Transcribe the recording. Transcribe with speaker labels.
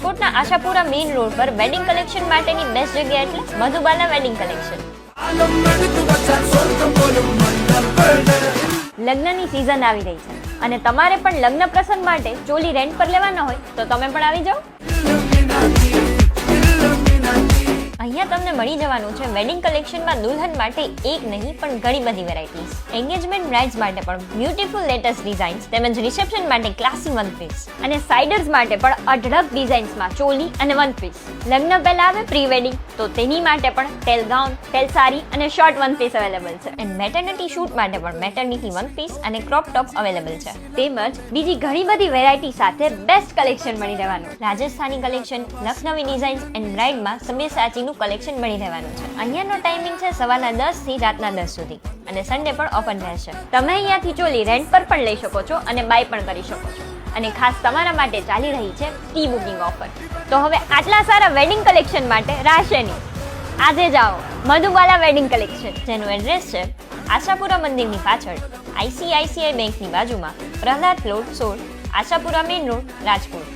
Speaker 1: રાજકોટના Ashapura main road પર wedding collection માટેની બેસ્ટ જગ્યા એટલે મધુબાલા વેડિંગ કલેક્શન. લગ્નની સિઝન આવી રહી છે અને તમારે પણ લગ્ન પ્રસંગ માટે ચોલી રેન્ટ પર લેવાના હોય તો તમે પણ આવી જાઓ. અહીંયા તમને મળી જવાનું છે વેડિંગ કલેક્શનમાં દુલ્હન માટે એક નહીં પણ ઘણી બધી વેરાયટીઝ. એન્ગેજમેન્ટ બ્રાઇડ્સ માટે પણ બ્યુટીફુલ લેટેસ્ટ ડિઝાઇન્સ તેમજ રિસેપ્શન માટે ક્લાસી વન પીસ અને સાઇડર્સ માટે પણ અઢળક ડિઝાઇન્સમાં ચોલી અને વન પીસ. લગ્ન પહેલા આવે પ્રી વેડિંગ તો તેની માટે પણ ટેલ ગાઉન, ટેલ સાડી અને શોર્ટ વન પીસ અવેલેબલ છે. એન્ડ મેટર્નિટી શૂટ માટે પણ મેટર્નિટી વન પીસ અને ક્રોપ ટોપ અવેલેબલ છે. તેમજ બીજી ઘણી બધી વેરાયટી સાથે બેસ્ટ કલેક્શન મળી રહેવાનું. Rajasthani collection, Lucknowi designs and બ્રાઇડમાં સબ્યસાચીનું કલેક્શન મળી રહેવાનું છે. અહીંયાનો ટાઈમિંગ છે સવારના 10 થી રાતના 10 સુધી અને સન્ડે પણ ઓપન રહેશે. તમે અહીંયાથી ચોલી રેન્ટ પર પણ લઈ શકો છો અને બાય પણ કરી શકો છો. અને ખાસ તમારા માટે ચાલી રહી છે પ્રી બુકિંગ ઓફર. તો હવે આટલા સારા વેડિંગ કલેક્શન માટે રાહ શેની? આજે જાઓ મધુબાલા વેડિંગ કલેક્શન, જેનું એડ્રેસ છે આશાપુરા મંદિરની પાછળ ICICI બેંકની બાજુમાં, Prahlad plot 16, Ashapura main road, Rajkot.